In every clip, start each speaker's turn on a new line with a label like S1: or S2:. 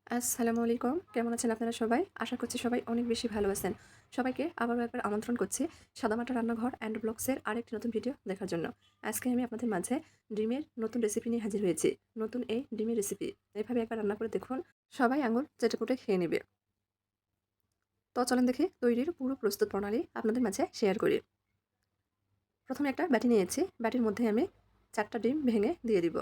S1: আসসালামু আলাইকুম। কেমন আছেন আপনারা সবাই? আশা করছি সবাই অনেক বেশি ভালো আছেন। সবাইকে আবারও একবার আমন্ত্রণ করছি সাদামাটা রান্নাঘর অ্যান্ড ব্লগসের আরেকটি নতুন ভিডিও দেখার জন্য। আজকে আমি আপনাদের মাঝে ডিমের নতুন রেসিপি নিয়ে হাজির হয়েছি। নতুন এই ডিমের রেসিপি। এভাবে একবার রান্না করে দেখুন, সবাই আঙুল চেটেপুটে খেয়ে নেবে। তো চলেন দেখি তৈরির পুরো প্রস্তুত প্রণালী আপনাদের মাঝে শেয়ার করি। প্রথমে একটা বাটি নিয়েছি। বাটির মধ্যে আমি ৪ টা ডিম ভেঙে দিয়ে দিব।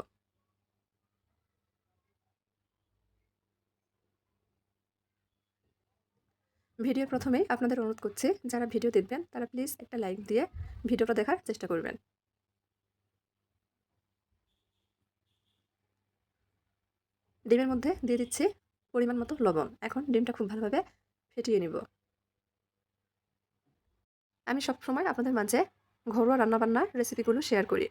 S1: ভিডিওর প্রথমেই আপনাদের অনুরোধ করছি, যারা ভিডিও দেখবেন তারা প্লিজ একটা লাইক দিয়ে ভিডিওটা দেখার চেষ্টা করবেন। ডিমের মধ্যে দিয়ে দিচ্ছি পরিমাণ মতো লবণ। এখন ডিমটা খুব ভালোভাবে ফেটিয়ে নিব। আমি সবসময় আপনাদের মাঝে ঘরোয়া রান্নাবান্নার রেসিপিগুলো শেয়ার করি।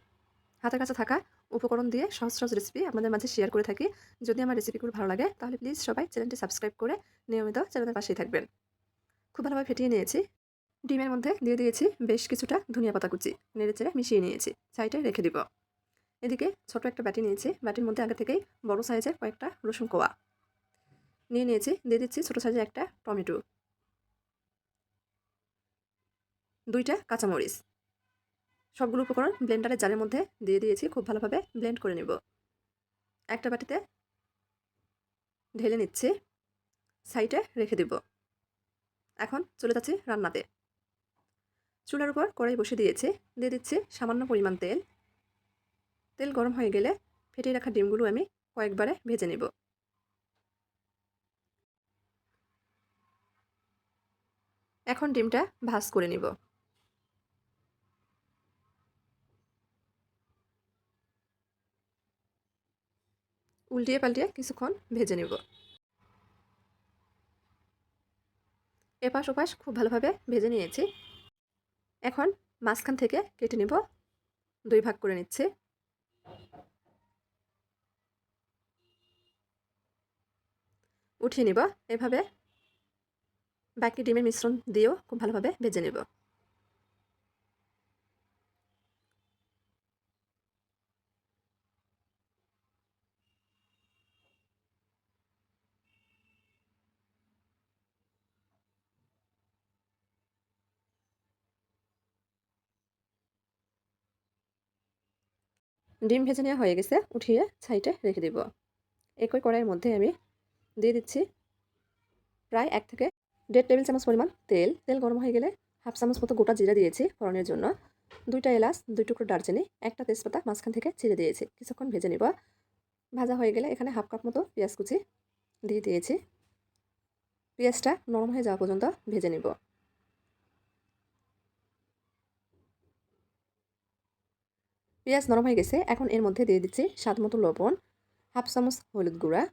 S1: হাতের কাছে থাকা উপকরণ দিয়ে সহজ সহজ রেসিপি আপনাদের মাঝে শেয়ার করে থাকি। যদি আমার রেসিপিগুলো ভালো লাগে তাহলে প্লিজ সবাই চ্যানেলটি সাবস্ক্রাইব করে নিয়মিত চ্যানেলের পাশেই থাকবেন। খুব ভালোভাবে ফেটিয়ে নিয়েছি। ডিমের মধ্যে দিয়ে দিয়েছি বেশ কিছুটা ধনিয়া পাতা কুচি। নেড়েচেড়ে মিশিয়ে নিয়েছি। সাইডে রেখে দিব। এদিকে ছোট একটা বাটি নিয়েছি। বাটির মধ্যে আগে থেকেই বড় সাইজের কয়েকটা রসুন কোয়া নিয়ে নিয়েছি। দিয়ে দিচ্ছি ছোট সাইজের একটা টমেটো, ২ টা কাঁচামরিচ। সবগুলো উপকরণ ব্লেন্ডারের জারের মধ্যে দিয়ে দিয়েছি। খুব ভালোভাবে ব্লেন্ড করে নেব। একটা বাটিতে ঢেলে নিচ্ছি। সাইডে রেখে দেব। এখন চলে যাচ্ছি রান্নাতে। চুলার উপর কড়াই বসিয়ে দিয়েছি। দিয়ে দিচ্ছি সামান্য পরিমাণ তেল। তেল গরম হয়ে গেলে ফেটিয়ে রাখা ডিমগুলো আমি কয়েকবারে ভেজে নেব। এখন ডিমটা ভাজ করে নিব। উল্টিয়ে পাল্টিয়ে কিছুক্ষণ ভেজে নেব। এপাশ ওপাশ খুব ভালোভাবে ভেজে নিয়েছি। এখন মাঝখান থেকে কেটে নেব। ২ ভাগ করে নিচ্ছি। উঠিয়ে নিব। এভাবে বাকি ডিমের মিশ্রণ দিয়েও খুব ভালোভাবে ভেজে নেব। ডিম ভেজে নেওয়া হয়ে গেছে। উঠিয়ে সাইডে রেখে দেব। একই কড়াইয়ের মধ্যে আমি দিয়ে দিচ্ছি প্রায় ১ থেকে ১.৫ টেবিল চামচ পরিমাণ তেল। তেল গরম হয়ে গেলে হাফ চামচ মতো গোটা জিরা দিয়েছি ফোড়নের জন্য। ২ টা এলাচ, ২ টুকরো দারচিনি, ১ টা তেজপাতা মাঝখান থেকে ছিঁড়ে দিয়েছি। কিছুক্ষণ ভেজে নিব। ভাজা হয়ে গেলে এখানে হাফ কাপ মতো পেঁয়াজ কুচি দিয়ে দিয়েছি। পেঁয়াজটা নরম হয়ে যাওয়া পর্যন্ত ভেজে নিব। পেঁয়াজ নরম হয়ে গেছে। এখন এর মধ্যে দিয়ে দিচ্ছি স্বাদ মতো লবণ, হাফ চামচ হলুদ গুঁড়া,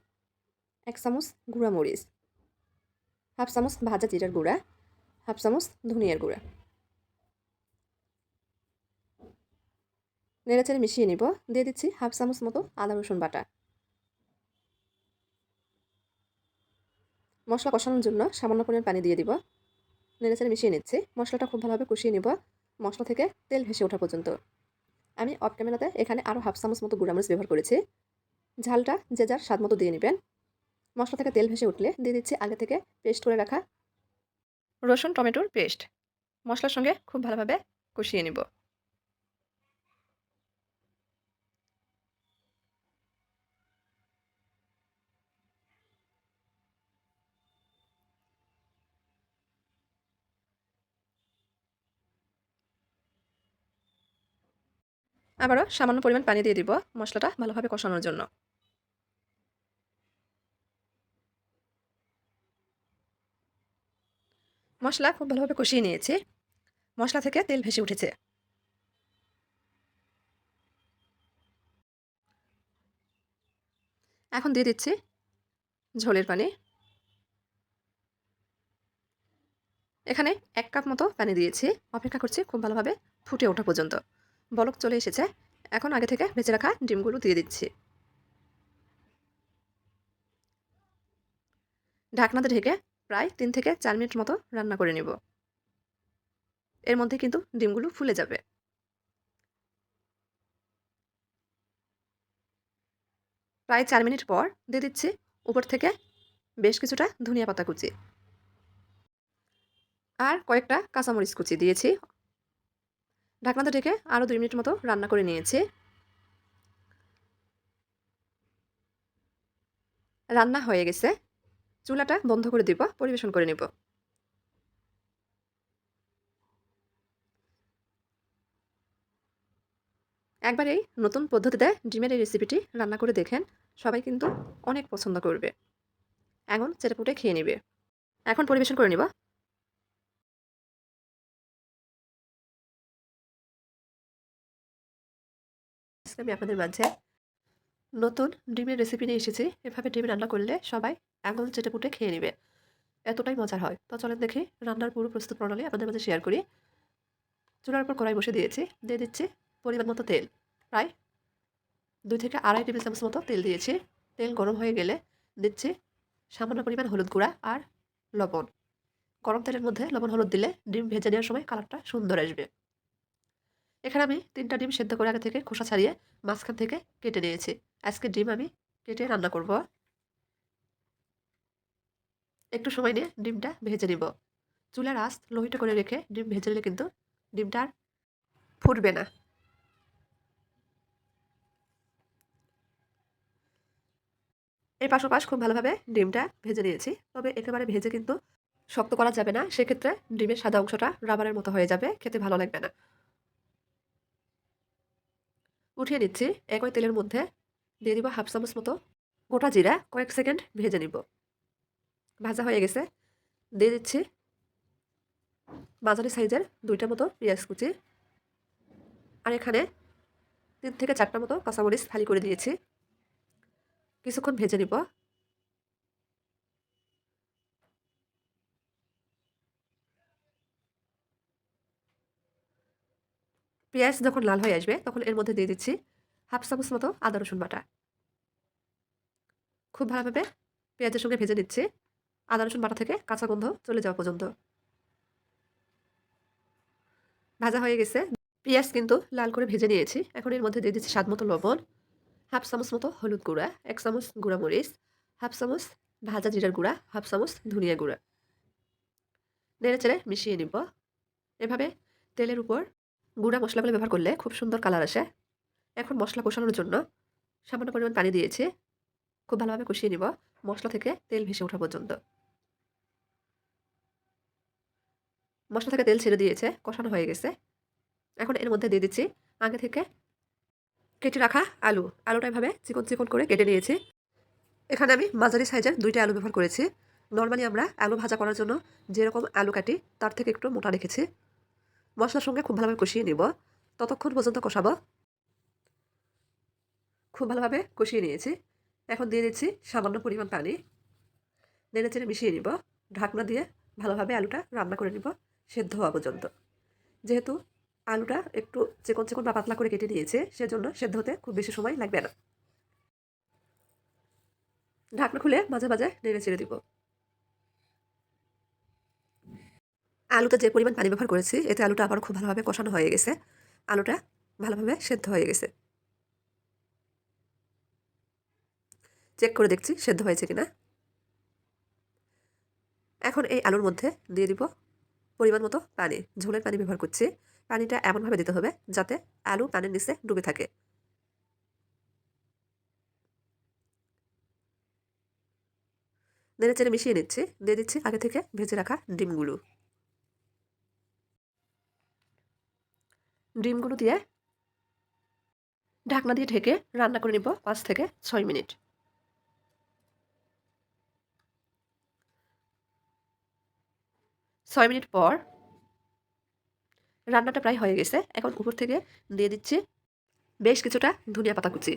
S1: ১ চামচ গুঁড়া মরিচ, হাফ চামচ ভাজা জিরার গুঁড়া, হাফ চামচ ধনিয়ার গুঁড়া। নেড়েচেড়ে মিশিয়ে নিব। দিয়ে দিচ্ছি হাফ চামচ মতো আদা রসুন বাটা। মশলা কষানোর জন্য সামান্য পরিমাণ পানি দিয়ে দিব। নেড়েচেড়ে মিশিয়ে নিচ্ছি। মশলাটা খুব ভালোভাবে কষিয়ে নিব মশলা থেকে তেল ভেসে ওঠা পর্যন্ত। আমি অফ ক্যামেরাতে এখানে আরও হাফ চামচ মতো গুঁড়ামরিচ ব্যবহার করেছি। ঝালটা যে যার স্বাদ মতো দিয়ে নেবেন। মশলা থেকে তেল ভেসে উঠলে দিয়ে দিচ্ছি আগে থেকে পেস্ট করে রাখা রসুন টমেটোর পেস্ট। মশলার সঙ্গে খুব ভালোভাবে কষিয়ে নিব। আবারও সামান্য পরিমাণ পানি দিয়ে দিব মশলাটা ভালোভাবে কষানোর জন্য। মশলা খুব ভালোভাবে কষিয়ে নিয়েছি। মশলা থেকে তেল ভেসে উঠেছে। এখন দিয়ে দিচ্ছি ঝোলের পানি। এখানে ১ কাপ মতো পানি দিয়েছি। অপেক্ষা করছি খুব ভালোভাবে ফুটে ওঠা পর্যন্ত। বলক চলে এসেছে। এখন আগে থেকে ভেজে রাখা ডিমগুলো দিয়ে দিচ্ছি। ঢাকনাতে ঢেকে প্রায় ৩ থেকে ৪ মিনিট মতো রান্না করে নেব। এর মধ্যে কিন্তু ডিমগুলো ফুলে যাবে। প্রায় ৪ মিনিট পর দিয়ে দিচ্ছি উপর থেকে বেশ কিছুটা ধনিয়া পাতা কুচি আর কয়েকটা কাঁচামরিচ কুচি দিয়েছি। ঢাকনাটা ঢেকে আরও 2 মিনিট মতো রান্না করে নিয়েছি। রান্না হয়ে গেছে। চুলাটা বন্ধ করে দিব, পরিবেশন করে নেব। একবার এই নতুন পদ্ধতিতে ডিমের এই রেসিপিটি রান্না করে দেখেন, সবাই কিন্তু অনেক পছন্দ করবে। এখন চেটেপুটে খেয়ে নেবে। এখন পরিবেশন করে নিব। আজকে আমি আপনাদের মাঝে নতুন ডিমের রেসিপি নিয়ে এসেছি। এভাবে ডিম রান্না করলে সবাই আঙুল চেটেপুটে খেয়ে নেবে, এতটাই মজার হয়। তো চলেন দেখি রান্নার পুরো প্রস্তুত প্রণালী আপনাদের মাঝে শেয়ার করি। চুলার উপর কড়াই বসে দিয়েছি, দিয়ে দিচ্ছি পরিমাণ মতো তেল। প্রায় 2 থেকে আড়াই টেবিল চামচ মতো তেল দিয়েছি। তেল গরম হয়ে গেলে দিচ্ছি সামান্য পরিমাণ হলুদ গুঁড়া আর লবণ। গরম তেলের মধ্যে লবণ হলুদ দিলে ডিম ভেজে নেওয়ার সময় কালারটা সুন্দর আসবে। এখানে আমি 3টা ডিম সেদ্ধ করে আগে থেকে খোসা ছাড়িয়ে মাঝখান থেকে কেটে নিয়েছি। আজকে ডিম আমি কেটে রান্না করব। একটু সময় নিয়ে ডিমটা ভেজে নিব। চুলার আঁচ লো হিটে করে রেখে ডিম ভেজে নিলে কিন্তু ডিমটা আর ফুটবে না। এই পাশ ওপাশ খুব ভালোভাবে ডিমটা ভেজে নিয়েছি। তবে একেবারে ভেজে কিন্তু শক্ত করা যাবে না, সেক্ষেত্রে ডিমের সাদা অংশটা রাবারের মতো হয়ে যাবে, খেতে ভালো লাগবে না। উঠিয়ে নিচ্ছি। একই তেলের মধ্যে দিয়ে দিব হাফ চামচ মতো গোটা জিরা, কয়েক সেকেন্ড ভেজে নিব। ভাজা হয়ে গেছে। দিয়ে দিচ্ছি মাঝারি সাইজের 2টা মতো পেঁয়াজ কুচি। আর এখানে 3 থেকে 4টা মতো কাঁচামরিচ ফালি করে দিয়েছি। কিছুক্ষণ ভেজে নিব। পেঁয়াজ যখন লাল হয়ে আসবে তখন এর মধ্যে দিয়ে দিচ্ছি হাফ চামচ মতো আদা রসুন বাটা। খুব ভালোভাবে পেঁয়াজের সঙ্গে ভেজে নিচ্ছি, আদা রসুন বাটা থেকে কাঁচা গন্ধ চলে যাওয়া পর্যন্ত। ভাজা হয়ে গেছে। পেঁয়াজ কিন্তু লাল করে ভেজে নিয়েছি। এখন এর মধ্যে দিয়ে দিচ্ছি স্বাদ মতো লবণ, হাফ চামচ মতো হলুদ গুঁড়া, 1 চামচ গুঁড়া মরিচ, হাফ চামচ ভাজা জিরার গুঁড়া, হাফ চামচ ধনিয়া গুঁড়া। নেড়ে চেড়ে মিশিয়ে নিব। এভাবে তেলের উপর গুঁড়া মশলাগুলো ব্যবহার করলে খুব সুন্দর কালার আসে। এখন মশলা কষানোর জন্য সামান্য পরিমাণ পানি দিয়েছি। খুব ভালোভাবে কষিয়ে নিব মশলা থেকে তেল ভেসে ওঠা পর্যন্ত। মশলা থেকে তেল ছেড়ে দিয়েছে, কষানো হয়ে গেছে। এখন এর মধ্যে দিয়ে দিচ্ছি আগে থেকে কেটে রাখা আলু। আলুটা এভাবে চিকন চিকন করে কেটে নিয়েছি। এখানে আমি মাঝারি সাইজের 2টা আলু ব্যবহার করেছি। নর্মালি আমরা আলু ভাজা করার জন্য যেরকম আলু কাটি তার থেকে একটু মোটা রেখেছি। মশলার সঙ্গে খুব ভালোভাবে কষিয়ে নিব। ততক্ষণ পর্যন্ত কষাবো। খুব ভালোভাবে কষিয়ে নিয়েছি। এখন দিয়ে দিচ্ছি সামান্য পরিমাণ পানি। নেড়ে চেড়ে মিশিয়ে নিব। ঢাকনা দিয়ে ভালোভাবে আলুটা রান্না করে নিব সেদ্ধ হওয়া পর্যন্ত। যেহেতু আলুটা একটু চিকন চিকন বা পাতলা করে কেটে নিয়েছে, সেজন্য সেদ্ধ হতে খুব বেশি সময় লাগবে না। ঢাকনা খুলে মাঝে মাঝে নেড়ে চেড়ে দিব। আলুতে যে পরিমাণ পানি ব্যবহার করেছি এতে আলুটা আবার খুব ভালোভাবে কষানো হয়ে গেছে। আলুটা ভালোভাবে সেদ্ধ হয়ে গেছে। চেক করে দেখছি সেদ্ধ হয়েছে কিনা। এখন এই আলুর মধ্যে দিয়ে দিব পরিমাণ মতো পানি। ঝোলের পানি ব্যবহার করছি। পানিটা এমনভাবে দিতে হবে যাতে আলু পানির নিচে ডুবে থাকে। নেড়ে চেড়ে মিশিয়ে নিচ্ছি। দিয়ে দিচ্ছি আগে থেকে ভেজে রাখা ডিমগুলো। ডিমগুলো দিয়ে ঢাকনা দিয়ে ঢেকে রান্না করে নিব 5 থেকে 6 মিনিট। 6 মিনিট পর রান্নাটা প্রায় হয়ে গেছে। এখন উপর থেকে দিয়ে দিচ্ছি বেশ কিছুটা ধনিয়া পাতা কুচি।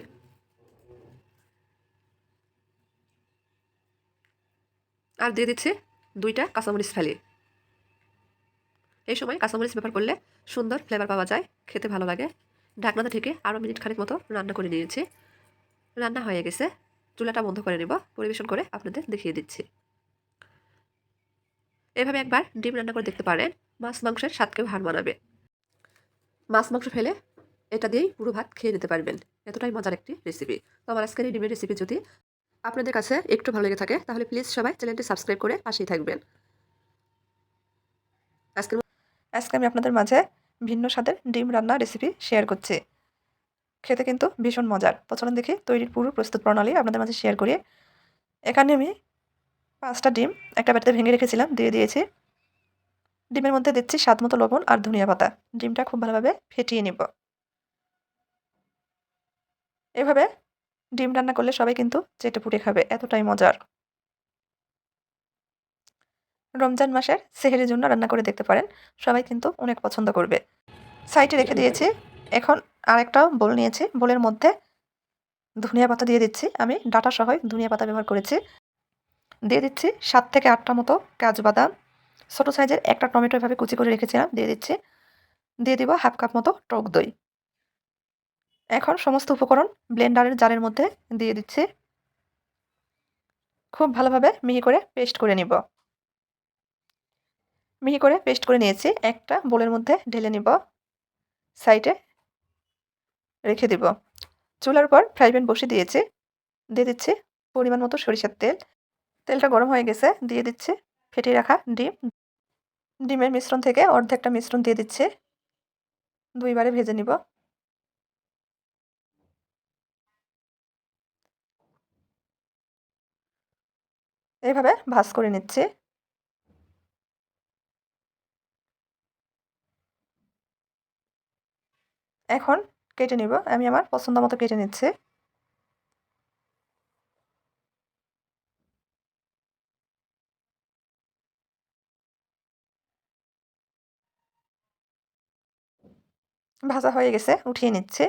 S1: আর দিয়ে দিচ্ছি 2টা কাঁচামরিচ ফালি। এই সময় কাঁচামরিচ ব্যবহার করলে সুন্দর ফ্লেভার পাওয়া যায়, খেতে ভালো লাগে। ঢাকনাটা ঢেকে আরও মিনিট খানেক মতো রান্না করে নিয়েছি। রান্না হয়ে গেছে। চুলাটা বন্ধ করে নেব। পরিবেশন করে আপনাদের দেখিয়ে দিচ্ছি। এভাবে একবার ডিম রান্না করে দেখতে পারেন। মাছ মাংসের স্বাদকেও হার মানাবে। মাছ মাংস ফেলে এটা দিয়েই পুরো ভাত খেয়ে নিতে পারবেন। এতটাই মজার একটি রেসিপি। তো আমার আজকের এই ডিমের রেসিপি যদি আপনাদের কাছে একটু ভালো লেগে থাকে তাহলে প্লিজ সবাই চ্যানেলটি সাবস্ক্রাইব করে পাশেই থাকবেন। আজকের আজকে আমি আপনাদের মাঝে ভিন্ন স্বাদের ডিম রান্না রেসিপি শেয়ার করছি। খেতে কিন্তু ভীষণ মজার। তো চলুন দেখি তৈরির পুরো প্রস্তুত প্রণালী আপনাদের মাঝে শেয়ার করি। এখানে আমি 5টা ডিম একটা বাটিতে ভেঙে রেখেছিলাম, দিয়ে দিয়েছি। ডিমের মধ্যে দিচ্ছি স্বাদমতো লবণ আর ধনিয়া পাতা। ডিমটা খুব ভালোভাবে ফেটিয়ে নিব। এভাবে ডিম রান্না করলে সবাই কিন্তু চেটেপুটে খাবে, এতটাই মজার। রমজান মাসের সেহরির জন্য রান্না করে দেখতে পারেন, সবাই কিন্তু অনেক পছন্দ করবে। সাইডে রেখে দিয়েছি। এখন আরেকটা বোল নিয়েছি, বোলের মধ্যে ধনিয়া পাতা দিয়ে দিচ্ছি। আমি ডাঁটা সহই ধনিয়া পাতা ব্যবহার করেছি। দিয়ে দিচ্ছি 7 থেকে 8টা মতো কাজু বাদাম। ছোট সাইজের একটা টমেটো এভাবে কুচি করে রেখেছিলাম, দিয়ে দিচ্ছি। দিয়ে দিব হাফ কাপ মতো টক দই। এখন সমস্ত উপকরণ ব্লেন্ডারের জারের মধ্যে দিয়ে দিচ্ছি। খুব ভালোভাবে মিহি করে পেস্ট করে নিব। মিহি করে পেস্ট করে নিয়েছি। একটা বোলের মধ্যে ঢেলে নিব, সাইডে রেখে দিব। চুলার উপর ফ্রাই প্যান বসিয়ে দিয়েছি। দিয়ে দিচ্ছি পরিমাণ মতো সরিষার তেল। তেলটা গরম হয়ে গেছে, দিয়ে দিচ্ছি ফেটিয়ে রাখা ডিম। ডিমের মিশ্রণ থেকে অর্ধেকটা মিশ্রণ দিয়ে দিচ্ছি। 2 বারে ভেজে নিব। এইভাবে ভাঁজ করে নিচ্ছি। এখন কেটে নিব। আমি আমার পছন্দ মতো কেটে নিচ্ছি। ভাজা হয়ে গেছে, উঠিয়ে নিচ্ছি।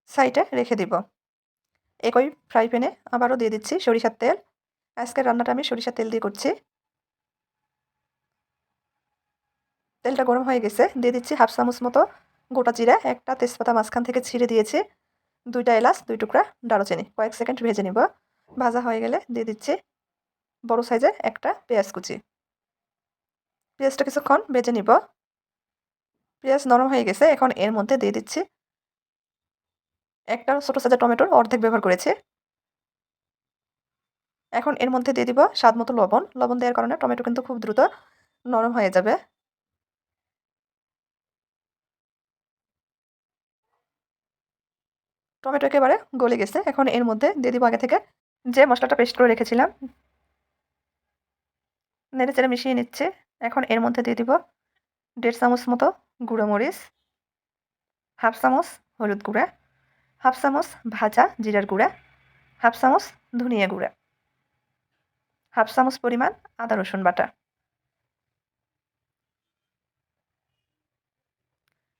S1: সাইডে রেখে দিব। একই ফ্রাই প্যানে আবারও দিয়ে দিচ্ছি সরিষার তেল। আজকের রান্নাটা আমি সরিষার তেল দিয়ে করছি। তেলটা গরম হয়ে গেছে, দিয়ে দিচ্ছি হাফ চামচ মতো গোটা জিরা, একটা তেজপাতা মাঝখান থেকে ছিঁড়ে দিয়েছি, 2টা এলাচ, 2 টুকরা দারুচিনি। কয়েক সেকেন্ড ভেজে নিব। ভাজা হয়ে গেলে দিয়ে দিচ্ছি বড় সাইজের একটা পেঁয়াজ কুচি। পেঁয়াজটা কিছুক্ষণ ভেজে নিব। পেঁয়াজ নরম হয়ে গেছে, এখন এর মধ্যে দিয়ে দিচ্ছি একটা ছোট সাইজের টমেটোর অর্ধেক ব্যবহার করেছি। এখন এর মধ্যে দিয়ে দিব স্বাদ মতো লবণ। লবণ দেওয়ার কারণে টমেটো কিন্তু খুব দ্রুত নরম হয়ে যাবে। টমেটো একেবারে গলে গেছে। এখন এর মধ্যে দিয়ে দিব আগে থেকে যে মশলাটা পেস্ট করে রেখেছিলাম। নেড়েচেড়ে মিশিয়ে নিচ্ছে। এখন এর মধ্যে দিয়ে দিব 1.5 চামচ মতো গুঁড়ো মরিচ, হাফ চামচ হলুদ গুঁড়া, হাফ চামচ ভাজা জিরার গুঁড়া, হাফ চামচ ধনিয়া গুঁড়া, হাফ চামচ পরিমাণ আদা রসুন বাটা।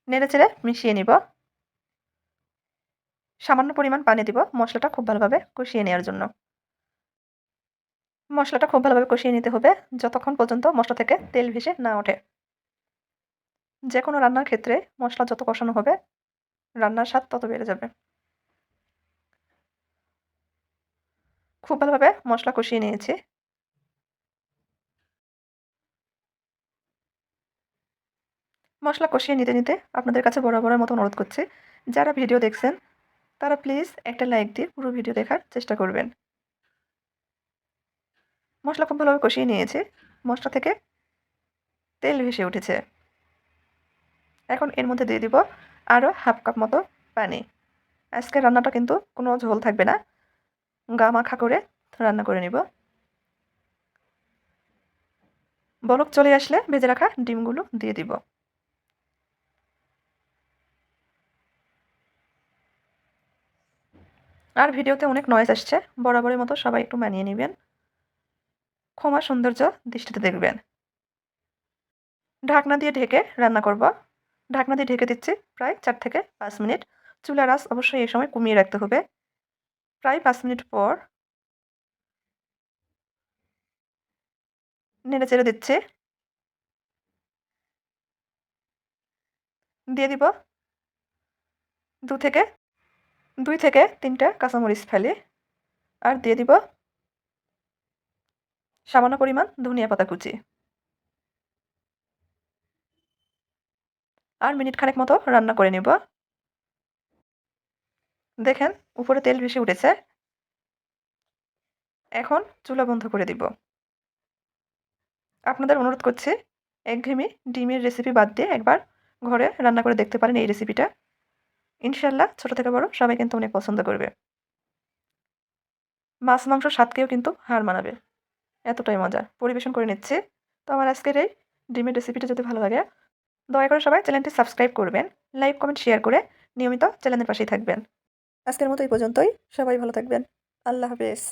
S1: নেড়েচেড়ে মিশিয়ে নিব। সামান্য পরিমাণ পানি দিব মশলাটা খুব ভালোভাবে কষিয়ে নেওয়ার জন্য। মশলাটা খুব ভালোভাবে কষিয়ে নিতে হবে যতক্ষণ পর্যন্ত মশলা থেকে তেল ভেসে না ওঠে। যে কোনো রান্নার ক্ষেত্রে মশলা যত কষানো হবে রান্নার স্বাদ তত বেড়ে যাবে। খুব ভালোভাবে মশলা কষিয়ে নিয়েছি। মশলা কষিয়ে নিতে নিতে আপনাদের কাছে বরাবরের মতো অনুরোধ করছি, যারা ভিডিও দেখছেন তারা প্লিজ একটা লাইক দিয়ে পুরো ভিডিও দেখার চেষ্টা করবেন। মশলা খুব ভালোভাবে কষিয়ে নিয়েছি। মশলা থেকে তেল ভেসে উঠেছে। এখন এর মধ্যে দিয়ে দিব আরও হাফ কাপ মতো পানি। আজকের রান্নাটা কিন্তু কোনো ঝোল থাকবে না, গা মাখা করে রান্না করে নিব। বলক চলে আসলে ভেজে রাখা ডিমগুলো দিয়ে দিব। আর ভিডিওতে অনেক নয়েজ আসছে, বরাবরের মতো সবাই একটু মানিয়ে নেবেন। ক্ষমা সৌন্দর্য দৃষ্টিতে দেখবেন। ঢাকনা দিয়ে ঢেকে রান্না করব। ঢাকনা দিয়ে ঢেকে দিচ্ছি প্রায় 4 থেকে 5 মিনিট। চুলার আঁচ অবশ্যই এই সময় কমিয়ে রাখতে হবে। প্রায় 5 মিনিট পর নেড়েচেড়ে দিচ্ছি। দিয়ে দিব 2 থেকে 3টা কাঁচামরিচ ফালি। আর দিয়ে দিব সামান্য পরিমাণ ধনিয়া পাতা কুচি। আর মিনিট খানেক মতো রান্না করে নিব। দেখেন উপরে তেল ভেসে উঠেছে। এখন চুলা বন্ধ করে দিব। আপনাদের অনুরোধ করছি একঘেয়েমি ডিমের রেসিপি বাদ দিয়ে একবার ঘরে রান্না করে দেখতে পারেন এই রেসিপিটা। ইনশাআল্লাহ ছোট থেকে বড় সবাই কিন্তু অনেক পছন্দ করবে। মাছ মাংসর স্বাদকেও কিন্তু হার মানাবে। এতটাই মজা। পরিবেশন করে নিচ্ছি। তো আমার আজকের এই ডিমের রেসিপিটা যদি ভালো লাগে, দয়া করে সবাই চ্যানেলটি সাবস্ক্রাইব করবেন। লাইক, কমেন্ট, শেয়ার করে নিয়মিত চ্যানেলের পাশেই থাকবেন। আজকের মতো এই পর্যন্তই। সবাই ভালো থাকবেন। আল্লাহ হাফেজ।